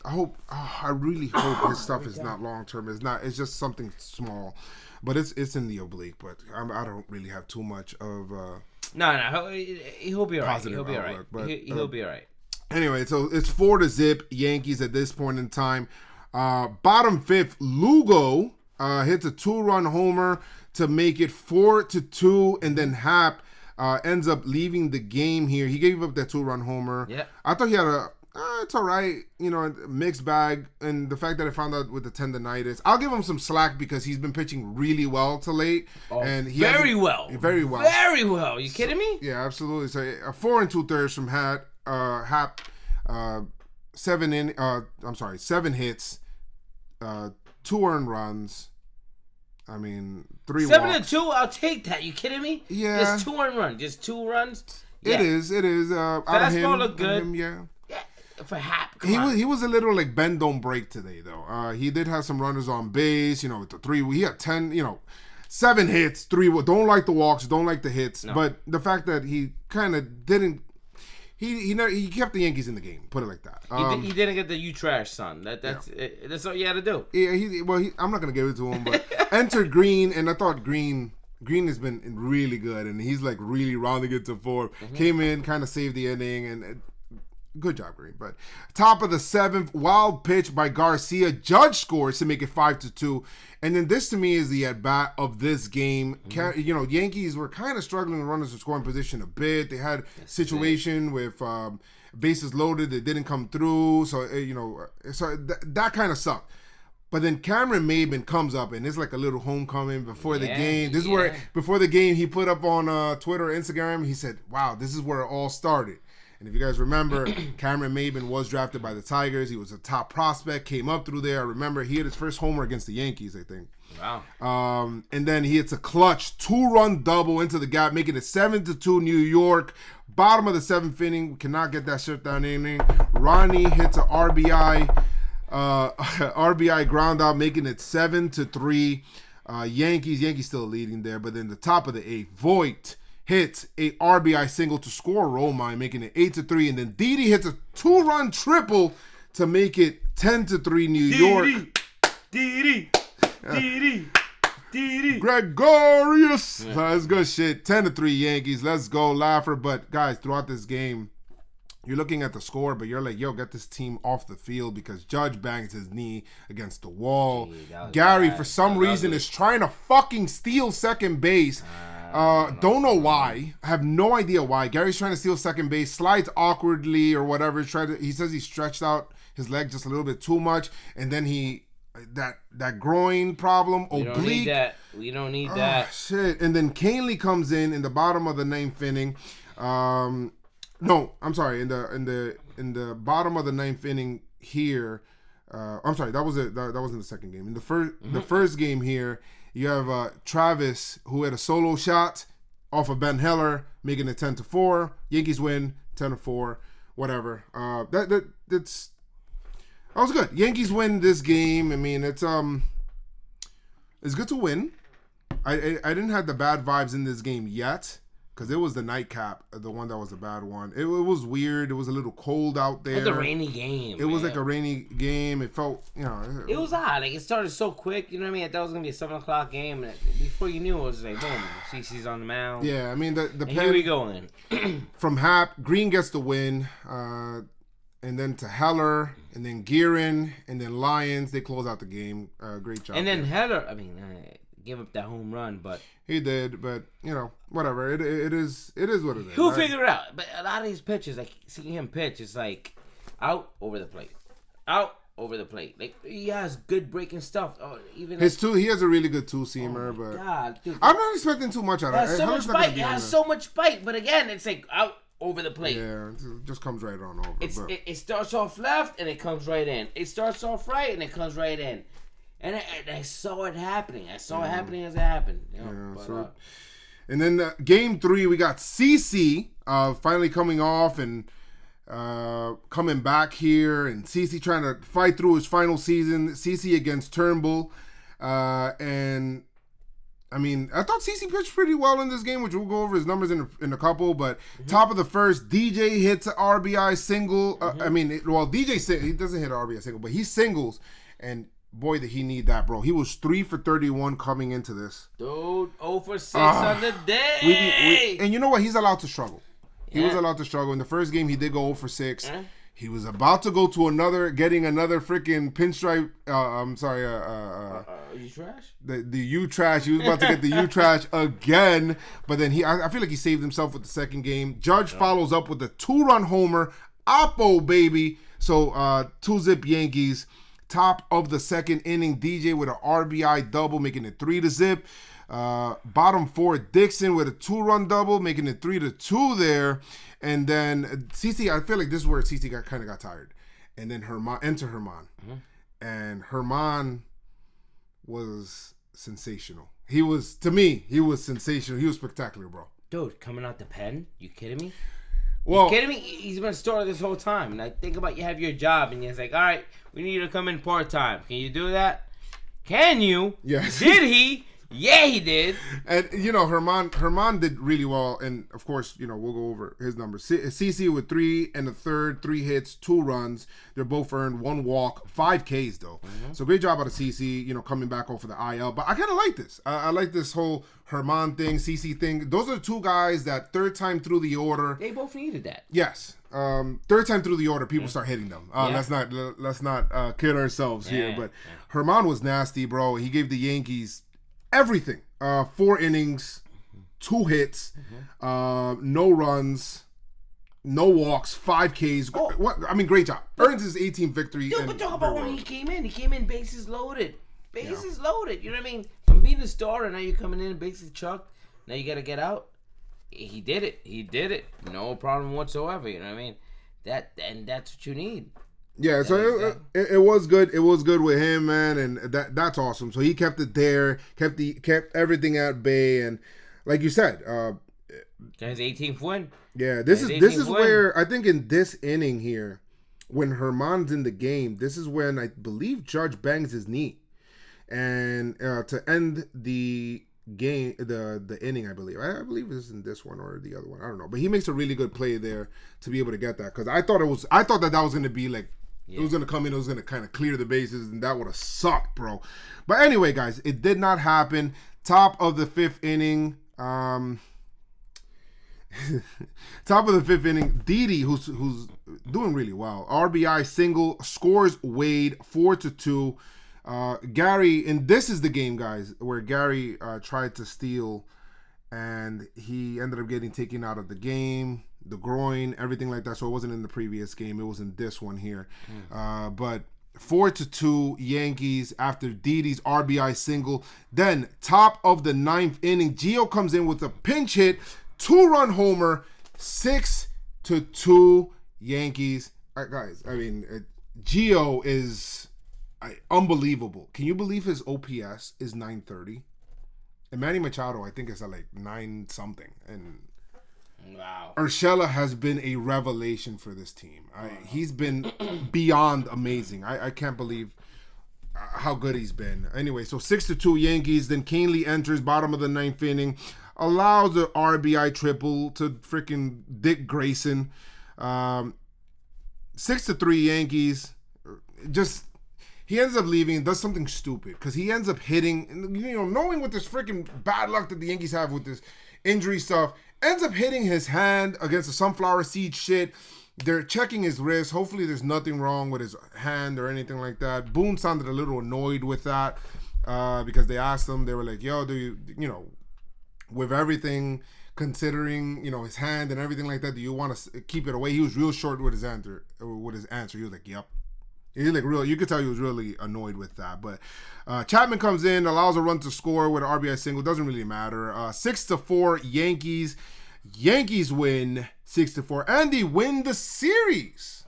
I really hope his stuff is not long term. It's just something small, but it's in the oblique. But I don't really have too much of. No, he'll be all right. He'll be all right. But he'll be all right. Anyway, so it's 4-0 Yankees at this point in time. Bottom fifth, Lugo hits a 2-run homer to make it 4-2, and then Hap ends up leaving the game here. He gave up that 2-run homer. Yeah, I thought he had it's all right, mixed bag, and the fact that I found out with the tendonitis, I'll give him some slack because he's been pitching really well to late, and very well. You kidding me? Yeah, absolutely. So 4 2/3 from Hap, 7 hits, 2 earned runs. I mean, 3 walks. 7-2. I'll take that. You kidding me? Yeah. Just 2 earned runs. Just 2 runs. Yeah. It is. Fastball looked good. Yeah. For Hap. He was a little like bend don't break today though. He did have some runners on base. With the 3. He had 10. 7 hits, 3. Don't like the walks. Don't like the hits. No. But the fact that he kind of didn't. He kept the Yankees in the game. Put it like that. He didn't get the "you trash, son." That's all you had to do. Yeah. I'm not gonna give it to him, but enter Green, and I thought Green has been really good, and he's like really rounding it to 4. Mm-hmm. Came in, kind of saved the inning, and good job, Green. But top of the 7th, wild pitch by Garcia. Judge scores to make it 5-2. And then this to me is the at bat of this game. Mm-hmm. Yankees were kind of struggling with runners in scoring position a bit. They had a situation with bases loaded that didn't come through. So that kind of sucked. But then Cameron Maben comes up, and it's like a little homecoming before the game. This is where before the game he put up on Twitter or Instagram. He said, "Wow, this is where it all started." And if you guys remember, Cameron Maben was drafted by the Tigers. He was a top prospect, came up through there. I remember he hit his first homer against the Yankees, I think. Wow. And then he hits a clutch 2-run double into the gap, making it 7-2 New York. Bottom of the 7th inning. We cannot get that shut down inning. Ronnie hits a RBI ground out, making it 7-3. Yankees still leading there. But then the top of the 8th, Voigt hits a RBI single to score Romine, making it 8-3, and then Didi hits a 2-run triple to make it 10-3 New York. Didi. Gregorius. That's good shit. 10-3 Yankees. Let's go, Laffer. But guys, throughout this game, you're looking at the score, but you're like, yo, get this team off the field because Judge bangs his knee against the wall. Gary, for some reason, is trying to fucking steal second base. Don't know why. I have no idea why. Gary's trying to steal second base, slides awkwardly or whatever. He says he stretched out his leg just a little bit too much, and then that groin problem, oblique. We don't need that. Shit. And then Canely comes in the bottom of the 9th inning. No, I'm sorry. In the bottom of the 9th inning here. I'm sorry. That was it. That was in the second game. In the first game here. You have Travis, who had a solo shot off of Ben Heller, making it 10-4. Yankees win 10-4. Whatever. That was good. Yankees win this game. I mean, it's good to win. I didn't have the bad vibes in this game yet. Because it was the nightcap, the one that was a bad one. It was weird. It was a little cold out there. It was a rainy game. It was like a rainy game. It felt, It was odd. Like, it started so quick. You know what I mean? I thought it was going to be a 7 o'clock game. And before you knew it, was like, boom, CC's on the mound. Yeah, I mean, here we go in. From Hap, Green gets the win. And then to Heller, and then Guerin, and then Lyons. They close out the game. Great job. And then Heller, give up that home run, but he did. But whatever. It is what it is. He'll figure it out. But a lot of these pitches, like seeing him pitch, is like out over the plate, out over the plate. Like, he has good breaking stuff. Even he has a really good two-seamer, but God, dude, I'm not expecting too much out of it. so much bite. It has so much bite, but again, it's like out over the plate. Yeah, it just comes right on over. It starts off left and it comes right in. It starts off right and it comes right in. And I saw it happening. I saw it happening as it happened. And then game 3, we got CC finally coming off and coming back here, and CC trying to fight through his final season. CC against Turnbull, and I mean, I thought CC pitched pretty well in this game, which we'll go over his numbers in a couple. But top of the first, DJ hits an RBI single. DJ he doesn't hit an RBI single, but he singles, and boy, did he need that, bro. He was 3 for 31 coming into this. Dude, 0 for 6 on the day. And you know what? He's allowed to struggle. He was allowed to struggle. In the first game, he did go 0 for 6. He was about to go to getting another freaking pinstripe. You trash? The U trash. He was about to get the U trash again. But then I feel like he saved himself with the second game. Judge follows up with a 2-run homer. Oppo, baby. So 2-zip Yankees. Top of the second inning, DJ with an RBI double, making it 3-0. Bottom 4, Dixon with a 2-run double, making it 3-2 there. And then CC, I feel like this is where CC kind of got tired. And then Herman. And Herman was sensational. He was sensational. He was spectacular, bro. Dude, coming out the pen? You kidding me? Well, you kidding me? He's been a starter this whole time. And I think about you have your job and it's like, all right, we need you to come in part-time. Can you do that? Can you? Yes. Did he? Yeah, he did. And, Herman did really well. And, of course, we'll go over his numbers. CC with 3 1/3, 3 hits, 2 runs. They're both earned 1 walk, 5 Ks, though. So, great job out of CC, coming back off of the IL. But I kind of like this. I like this whole Herman thing, CC thing. Those are the 2 guys that third time through the order. They both needed that. Yes. Third time through the order, people start hitting them. Let's not kid ourselves here. But Herman was nasty, bro. He gave the Yankees everything. 4 innings, 2 hits, no runs, no walks, 5 Ks. Great job. Earns his 18th victory. Dude, but talk about when he came in. He came in bases loaded. Bases loaded. You know what I mean? From being a starter, now you're coming in, bases chucked. Now you got to get out. He did it. No problem whatsoever. You know what I mean? That's what you need. Yeah, so it was good. It was good with him, man, and that's awesome. So he kept it there, kept everything at bay, and like you said, his 18th win. Yeah, this is where I think in this inning here, when Herman's in the game, this is when I believe Judge bangs his knee, and to end the game, the inning, I believe this is in this one or the other one, I don't know, but he makes a really good play there to be able to get that, because I thought that was going to be like. It was going to come in, it was going to kind of clear the bases, and that would have sucked, bro. But anyway, guys, it did not happen. Top of the 5th inning. Didi, who's doing really well. RBI single, scores Wade 4-2. Gary, and this is the game, guys, where Gary tried to steal, and he ended up getting taken out of the game. The groin, everything like that. So it wasn't in the previous game. It was in this one here. But 4-2 Yankees after Didi's RBI single. Then top of the 9th inning, Gio comes in with a pinch hit, 2-run homer, 6-2 Yankees. Guys, I mean, Gio is unbelievable. Can you believe his OPS is 930? And Manny Machado, I think, is at like 9 something. And wow. Urshela has been a revelation for this team. He's been beyond amazing. I can't believe how good he's been. Anyway, so 6-2 Yankees. Then Canely enters bottom of the 9th inning. Allows the RBI triple to freaking Dick Grayson. 6-3 Yankees. He ends up leaving, does something stupid. Because he ends up hitting, knowing what this freaking bad luck that the Yankees have with this injury stuff, ends up hitting his hand against the sunflower seed shit. They're checking his wrist. Hopefully there's nothing wrong with his hand or anything like that. Boone sounded a little annoyed with that because they asked him, they were like, yo, do you, with everything, considering, his hand and everything like that, do you want to keep it away? He was real short with his answer. He was like, yep. He like real. You could tell he was really annoyed with that. But Chapman comes in, allows a run to score with an RBI single. Doesn't really matter. 6-4 Yankees. Yankees win 6-4, and they win the series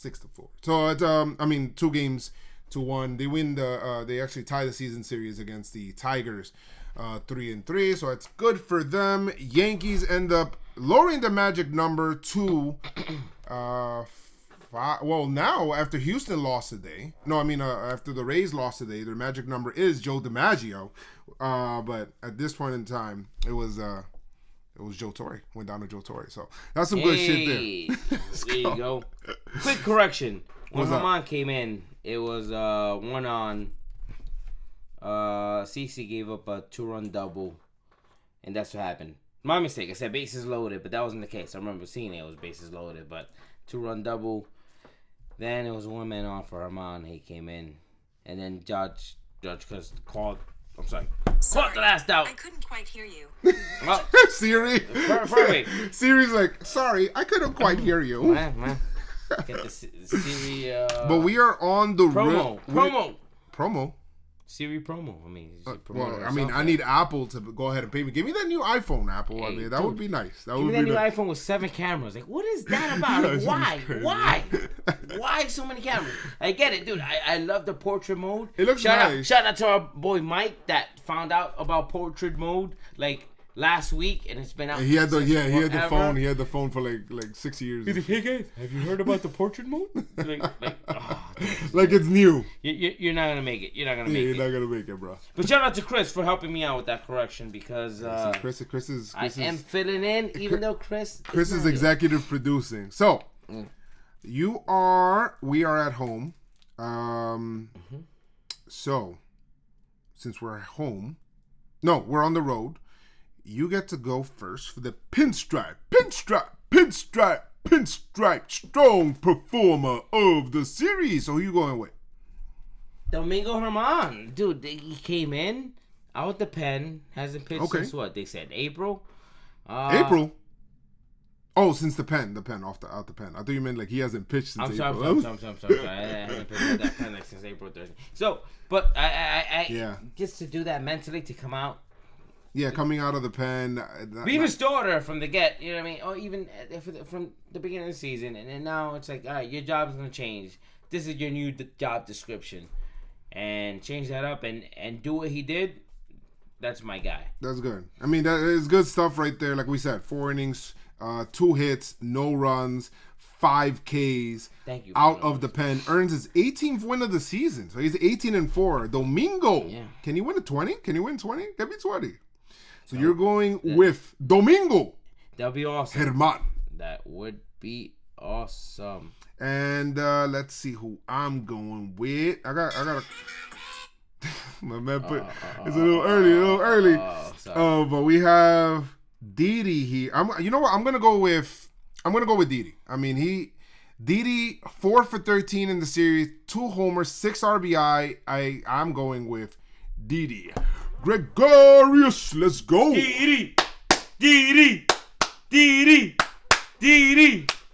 6-4. So it's 2 games to 1. They win they actually tie the season series against the Tigers 3-3. So it's good for them. Yankees end up lowering the magic number to well, now after Houston lost today, after the Rays lost today, their magic number is Joe DiMaggio. But at this point in time, it was Joe Torre. Went down to Joe Torre. So that's some good shit there. There you go. Quick correction. When Herman came in, it was 1 on. CC gave up a 2-run double, and that's what happened. My mistake. I said bases loaded, but that wasn't the case. I remember seeing it was bases loaded, but 2-run double. Then it was 1 man on for Herman. He came in, and then Judge called. I'm sorry. Caught the last out. I couldn't quite hear you. Siri. Perfect. Siri's like, sorry, I couldn't quite hear you. Man. Get the Siri. But we are on the promo. Siri promo. I need Apple to go ahead and pay me. Give me that new iPhone, Apple. Hey, that would be nice. Give me that new iPhone with 7 cameras. Like, what is that about? Why? Why so many cameras? I get it, dude. I love the portrait mode. It looks nice. Shout out to our boy Mike that found out about portrait mode like last week, and it's been out. He had the phone. He had the phone for like 6 years. He's like, hey guys, have you heard about the portrait mode? Like it's new. You're not gonna make it. You're not gonna make it, bro. But shout out to Chris for helping me out with that correction because Chris is I am filling in, even though Chris is executive producing. So we are at home. So since we're at home, we're on the road. You get to go first for the pinstripe strong performer of the series. So who you going with? Domingo Herman. Dude, he came in out the pen, hasn't pitched since what? They said April? April? Oh, since the pen, out the pen. I thought you meant like he hasn't pitched since April. I'm sorry. I haven't pitched that pen like since April 13th. So, but I just to do that mentally, to come out. Yeah, coming out of the pen. Being a starter from the get, you know what I mean? Or even from the beginning of the season. And then now it's like, all right, your job is going to change. This is your new job description. And change that up and do what he did. That's my guy. That's good. I mean, that is good stuff right there. Like we said, 4 innings, 2 hits, no runs, 5 Ks. Thank you. Out of the pen. Earns his 18th win of the season. So he's 18-4. Domingo. Yeah. Can he win a 20? Can he win 20? Can be 20. So you're going with Domingo. That would be awesome. Herman. That would be awesome. And let's see who I'm going with. I got a my man put it's a little early. But we have Didi here. You know what? I'm gonna go with Didi. I mean Didi 4 for 13 in the series, 2 homers, 6 RBI. I'm going with Didi. Gregorius, let's go. Didi.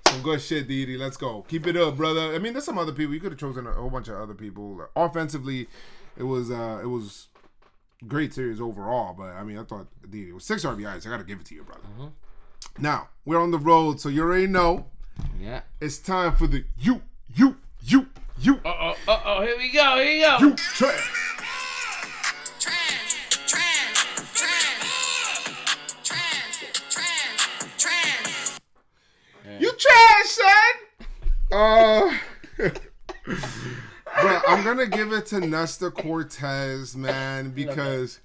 Some good shit, Didi. Let's go. Keep it up, brother. I mean, there's some other people. You could have chosen a whole bunch of other people. Offensively, it was great series overall. But I mean, I thought Didi was 6 RBIs. I gotta give it to you, brother. Now we're on the road, so you already know. Yeah. It's time for the you. Here we go. You trash. You trash, son. But I'm gonna give it to Nestor Cortez, man, because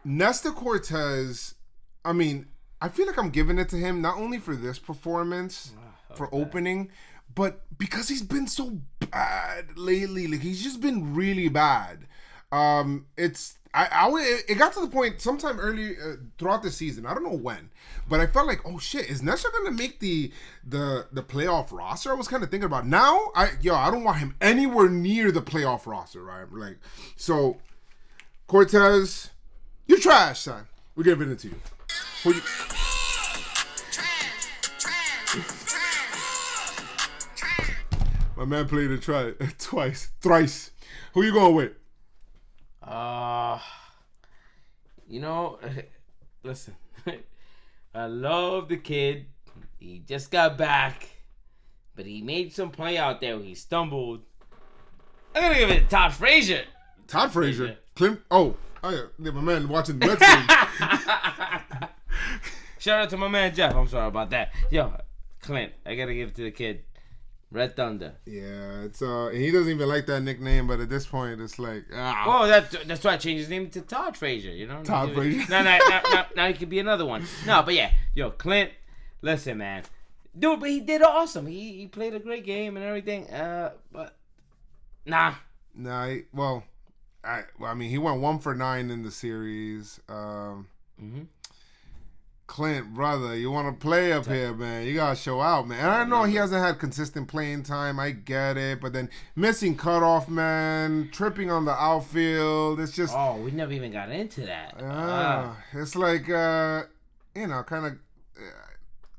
Nestor Cortez. I mean, I feel like I'm giving it to him not only for this performance, for opening, but because he's been so bad lately. Like he's just been really bad. It got to the point sometime early throughout the season. I don't know when, but I felt like, oh shit, is Nestor gonna make the playoff roster? I was kind of thinking about now. I don't want him anywhere near the playoff roster, right? Like, so Cortez, you trash, son. We're giving it to you. My My man played it thrice. Who you going with? Listen, I love the kid. He just got back, but he made some play out there where he stumbled. I'm gonna give it to Todd Frazier. Todd Frazier? Clint? Oh yeah, my man watching the Mets game. Shout out to my man Jeff. I'm sorry about that. Yo, Clint, I gotta give it to the kid. Red Thunder. Yeah, it's he doesn't even like that nickname, but at this point, it's like, Oh, that's why I changed his name to Todd Frazier. You know, Todd Frazier. Now he could be another one. No, but yeah, yo, Clint. Listen, man, dude, but he did awesome. He played a great game and everything. But nah. I mean, he went 1 for 9 in the series. Clint, brother, you want to play up here, man. You got to show out, man. And I know he hasn't had consistent playing time. I get it. But then missing cutoff, man. Tripping on the outfield. It's just... Oh, we never even got into that. It's like, kind of...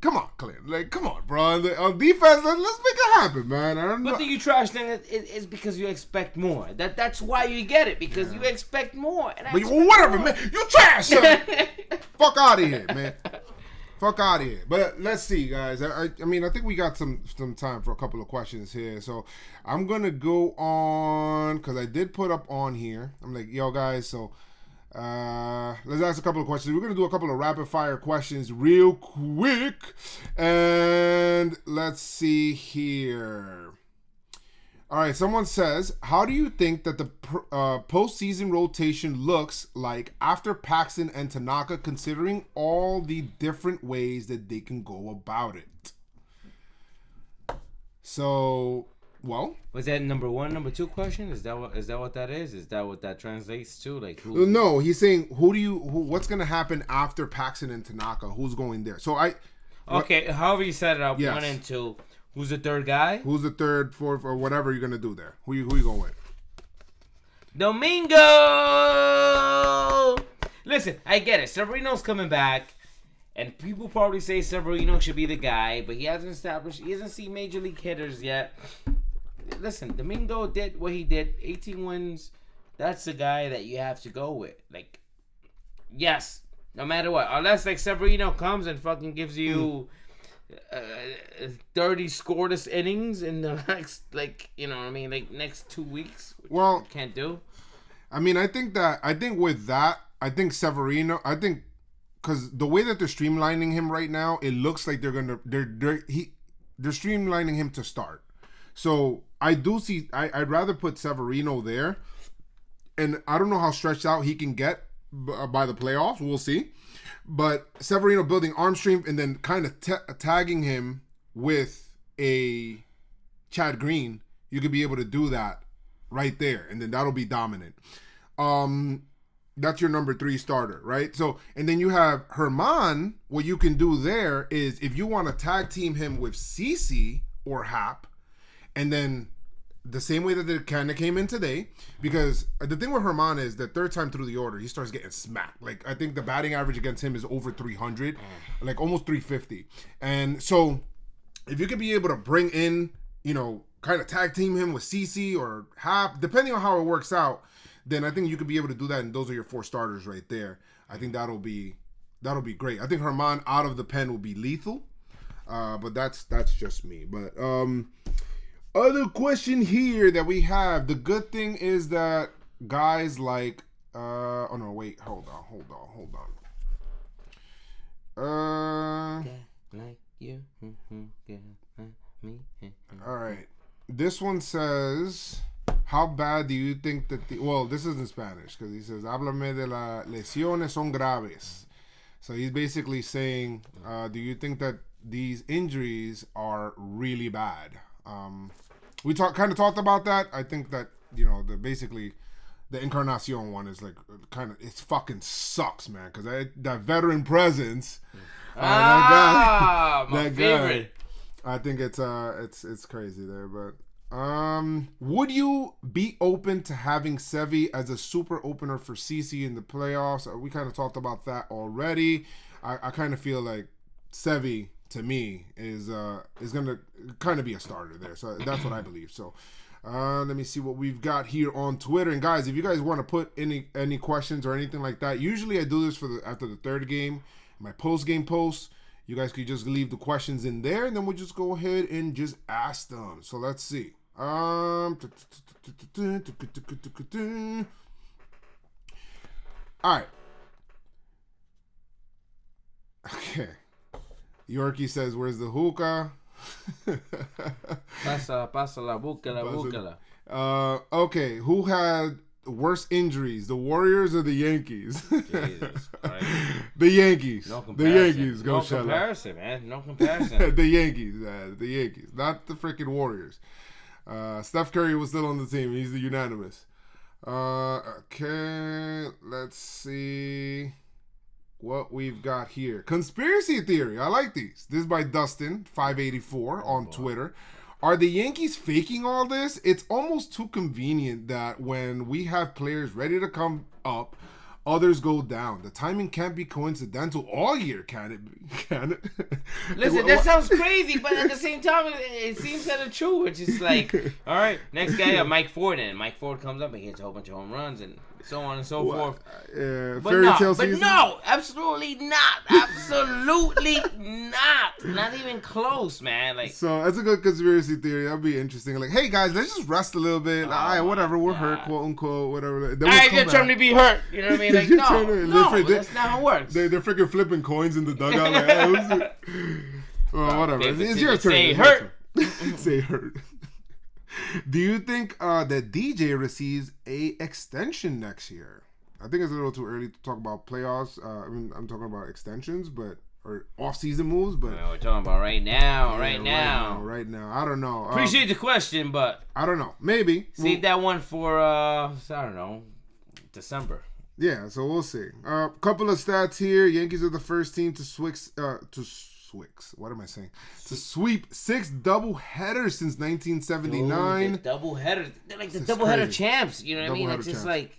come on, Clint. Like, come on, bro. On defense, let's make it happen, man. I don't know. But the you trash thing is because you expect more. That's why you get it, because you expect more. And whatever, man. You trash, son. Fuck out of here, man. Fuck out of here. But let's see, guys. I mean, I think we got some time for a couple of questions here. So I'm going to go on, because I did put up on here. I'm like, yo, guys, so... let's ask a couple of questions. We're going to do a couple of rapid fire questions real quick. And let's see here. All right. Someone says, how do you think that the postseason rotation looks like after Paxton and Tanaka, considering all the different ways that they can go about it? So... Well, was that number 1, number 2 question? Is that what that is? Is that what that translates to? Like, who? No, he's saying what's going to happen after Paxton and Tanaka? Who's going there? So okay, however you set it up, yes. 1 and 2. Who's the third guy? Who's the third, fourth, or whatever you're going to do there? Who you going with? Domingo. Listen, I get it. Severino's coming back. And people probably say Severino should be the guy, but he hasn't seen major league hitters yet. Listen, Domingo did what he did. 18 wins. That's the guy that you have to go with. Like, yes, no matter what. Unless, like, Severino comes and fucking gives you 30 scoreless innings in the next, like, you know what I mean, like, next 2 weeks. Well, can't do. I mean, I think Severino, because the way that they're streamlining him right now, it looks like they're streamlining him to start. So I do see. I'd rather put Severino there, and I don't know how stretched out he can get by the playoffs. We'll see. But Severino building arm strength and then kind of tagging him with a Chad Green, you could be able to do that right there, and then that'll be dominant. That's your number 3 starter, right? So, and then you have Herman. What you can do there is if you want to tag team him with CC or Hap, and then the same way that it kind of came in today, because the thing with Herman is the third time through the order, he starts getting smacked. Like, I think the batting average against him is over 300, like almost 350. And so if you could be able to bring in, kind of tag team him with CC or Hap, depending on how it works out, then I think you could be able to do that, and those are your 4 starters right there. I think that'll be great. I think Herman out of the pen will be lethal, but that's just me. But other question here that we have. The good thing is that guys like hold on. Like you. All right. This one says, how bad do you think that this is in Spanish, because he says, háblame de las lesiones son graves. So he's basically saying, do you think that these injuries are really bad? We kind of talked about that. I think that, the Encarnacion one is like it fucking sucks, man, because that veteran presence, my favorite. I think it's crazy there, but would you be open to having Sevy as a super opener for CC in the playoffs? We kind of talked about that already. I kind of feel like Sevy to me, is gonna kind of be a starter there. So that's what I believe. So let me see what we've got here on Twitter. And guys, if you guys want to put any questions or anything like that, usually I do this after the third game, my post game post. You guys could just leave the questions in there, and then we'll just go ahead and just ask them. So let's see. All right. Okay. Yorkie says, "Where's the hookah?" Pásala, búscala. Okay. Who had worse injuries, the Warriors or the Yankees? Jesus Christ. The Yankees. No comparison. The Yankees. Go no comparison, man. No comparison. The Yankees. The Yankees. Not the freaking Warriors. Steph Curry was still on the team. He's the unanimous. Okay. Let's see what we've got here. Conspiracy theory. I like these. This is by Dustin584 on Twitter. Are the Yankees faking all this? It's almost too convenient that when we have players ready to come up, others go down. The timing can't be coincidental all year, can it? Can it? Listen, that sounds crazy, but at the same time, it seems kind of true. It's just like, all right, next guy, Mike Ford, and Mike Ford comes up and gets a whole bunch of home runs and so on and so forth. But no, absolutely not. Absolutely not. Not even close, man. Like, so that's a good conspiracy theory. That'd be interesting. Like, hey guys, let's just rest a little bit. All right, whatever, we're hurt, quote unquote, whatever. Then all right, you're trying to be hurt. You know what I mean? Like, no, that's not how it works. They're freaking flipping coins in the dugout. Like, well, whatever. It's your turn. Say hurt. Say hurt. Do you think that DJ receives a extension next year? I think it's a little too early to talk about playoffs. I'm talking about extensions, or off-season moves. But we're talking about right now. Right now. I don't know. Appreciate the question, but I don't know. Maybe save that one for I don't know, December. Yeah, so we'll see. Couple of stats here. Yankees are the first team to sweep 6 doubleheaders since 1979. Dude, doubleheaders. They're like the doubleheader champs. You know what I mean? It's just like.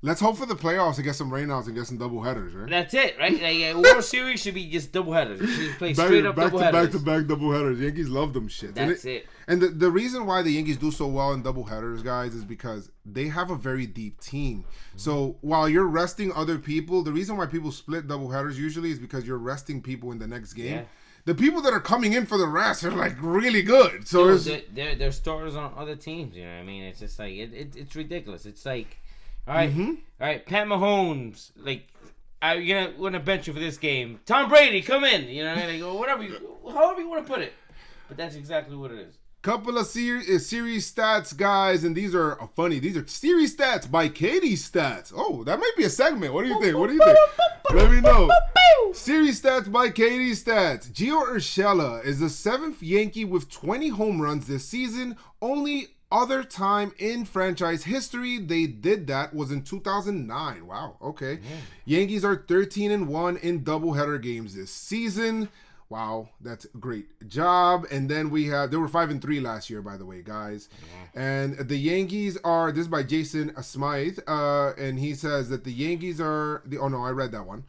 Let's hope for the playoffs to get some rainouts and get some doubleheaders, right? That's it, right? Like, World Series should be just doubleheaders. You should play straight up doubleheaders. Back-to-back doubleheaders. Yankees love them shit. That's it. And the reason why the Yankees do so well in doubleheaders, guys, is because they have a very deep team. Mm-hmm. So while you're resting other people, the reason why people split doubleheaders usually is because you're resting people in the next game. Yeah. The people that are coming in for the rest are like really good. So they're starters on other teams. You know what I mean? It's just like it's ridiculous. It's like. All right, all right. Pat Mahomes, like, you're gonna bench you for this game. Tom Brady, come in. You know, like, however you want to put it. But that's exactly what it is. Couple of series stats, guys, and these are funny. These are series stats by Katie Stats. Oh, that might be a segment. What do you think? Let me know. Series stats by Katie Stats. Gio Urshela is the 7th Yankee with 20 home runs this season. Only other time in franchise history they did that was in 2009. Wow, okay. Yeah. Yankees are 13-1 in doubleheader games this season. Wow, that's a great job. And then they were 5-3 last year, by the way, guys. Yeah. And the Yankees are, this is by Jason Smythe, and he says that the Yankees are, I read that one.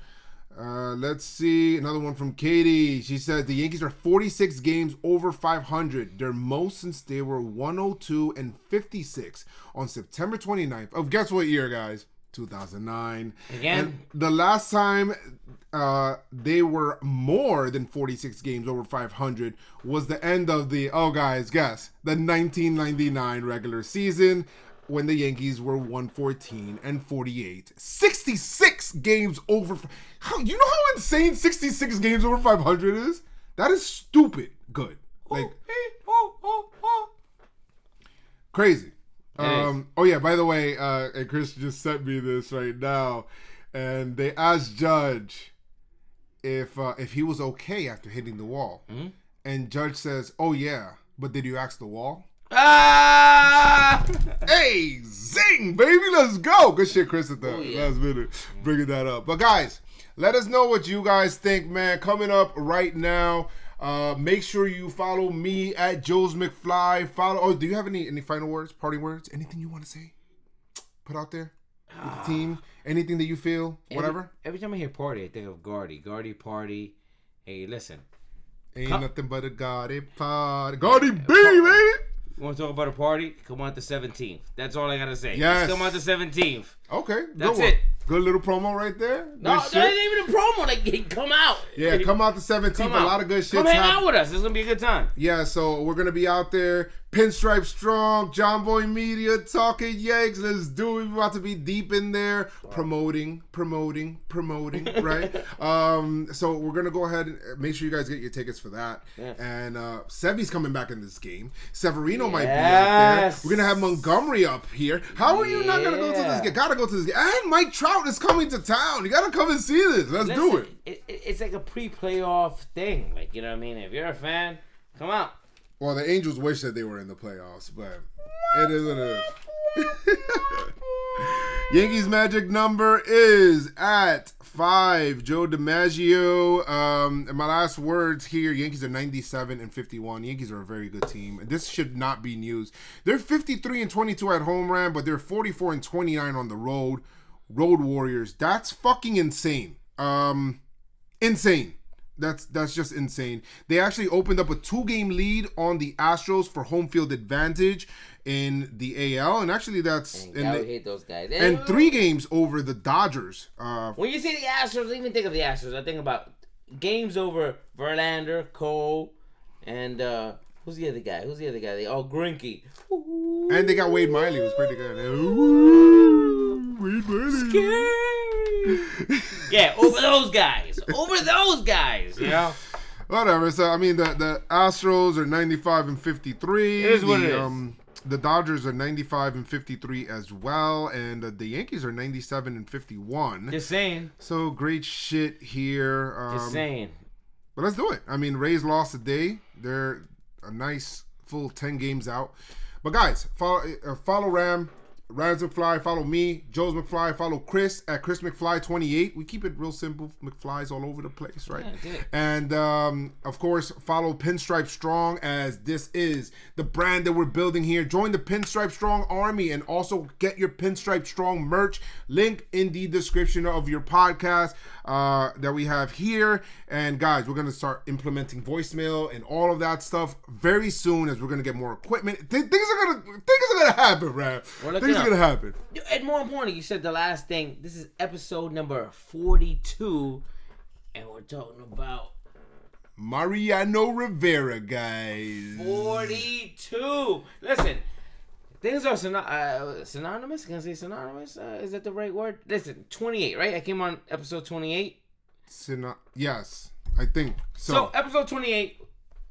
Let's see. Another one from Katie. She says the Yankees are 46 games over 500. Their most since they were 102-56 on September 29th of guess what year, guys? 2009. Again? And the last time they were more than 46 games over 500 was the end of the, guess, the 1999 regular season, when the Yankees were 114-48. 66 games over. You know how insane 66 games over 500 is? That is stupid good. Like, crazy. By the way, and Chris just sent me this right now, and they asked Judge if he was okay after hitting the wall. Mm-hmm. And Judge says, "Oh yeah, but did you ask the wall?" Ah! Hey, zing, baby, let's go. Good shit, Chris, at the last minute, bringing that up. But guys, let us know what you guys think, man. Coming up right now, make sure you follow me at JoezMcfly. Do you have any final words, parting words, anything you want to say? Put out there with the team, anything that you feel, whatever. Every time I hear party, I think of Gardy party. Hey, listen. Ain't nothing but a Gotti party. Gotti B, baby. You want to talk about a party? Come on the 17th. That's all I got to say. Yes. Just come on the 17th. Okay. That's it. Good little promo right there. No, that ain't even a promo. Like, come out. Yeah, come out the 17th. A lot of good shit. Come hang out with us. It's going to be a good time. Yeah, so we're going to be out there. Pinstripe Strong, John Boy Media, talking Yanks. Let's do it. We're about to be deep in there. Promoting, right? So we're going to go ahead and make sure you guys get your tickets for that. Yeah. And Sevy's coming back in this game. Severino might be out there. We're going to have Montgomery up here. How are you not going to go to this game? Got to go to this game. And Mike Trout is coming to town. You got to come and see this. Let's do it. It's like a pre-playoff thing. Like, you know what I mean? If you're a fan, come out. Well, the Angels wish that they were in the playoffs, but it is what it is. Yankees magic number is at 5. Joe DiMaggio. And my last words here, Yankees are 97-51. Yankees are a very good team. This should not be news. They're 53-22 at home, Ram, but they're 44-29 on the road. Road Warriors. That's fucking insane. Insane. That's just insane. They actually opened up a 2-game lead on the Astros for home field advantage in the AL, and actually that's I hate those guys. And 3 games over the Dodgers. When you say the Astros, I don't even think of the Astros. I think about games over Verlander, Cole, and who's the other guy? Greinke. And they got Wade Miley, who's pretty good. Wade Miley. Scary. Yeah, over those guys, you know. Whatever. So I mean, the Astros are 95-53. It is what it is. The Dodgers are 95-53 as well, and the Yankees are 97-51. Just saying. So great shit here. Just saying. But let's do it. I mean, Rays lost today. They're a nice full 10 games out. But guys, follow Ram. JoezMcfly, follow me, JoezMcfly, follow Chris at ChrisMcFly28. We keep it real simple. McFly's all over the place, right? Yeah, and of course, follow Pinstripe Strong, as this is the brand that we're building here. Join the Pinstripe Strong army and also get your Pinstripe Strong merch. Link in the description of your podcast that we have here. And guys, we're gonna start implementing voicemail and all of that stuff very soon, as we're gonna get more equipment. Things are gonna happen, man. Things are gonna happen. And more importantly, you said the last thing. This is episode number 42, and we're talking about Mariano Rivera, guys. 42. Listen, things are synonymous. Can I say synonymous? Is that the right word? Listen, 28, right? I came on episode 28. Yes, I think so. So episode 28,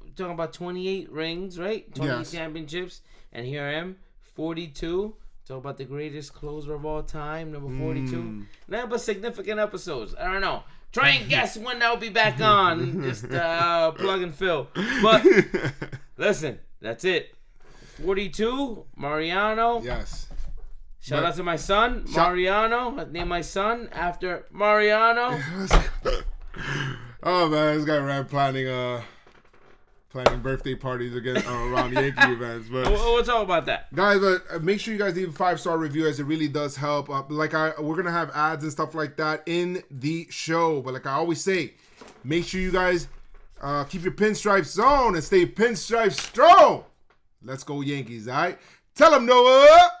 we're talking about 28 rings, right? 28 championships, and here I am, 42. Talk about the greatest closer of all time, number 42. None but significant episodes. I don't know. Try and guess when that will be back on. Just plug and fill. But listen, that's it. 42, Mariano. Yes. Shout out to my son, Mariano. I named my son after Mariano. Oh man, this guy ran planning birthday parties again around Yankee events. But we'll talk about that, guys. Make sure you guys leave a 5-star review, as it really does help. We're gonna have ads and stuff like that in the show. But like I always say, make sure you guys keep your pinstripes on and stay pinstripe strong. Let's go Yankees, all right? Tell them, Noah.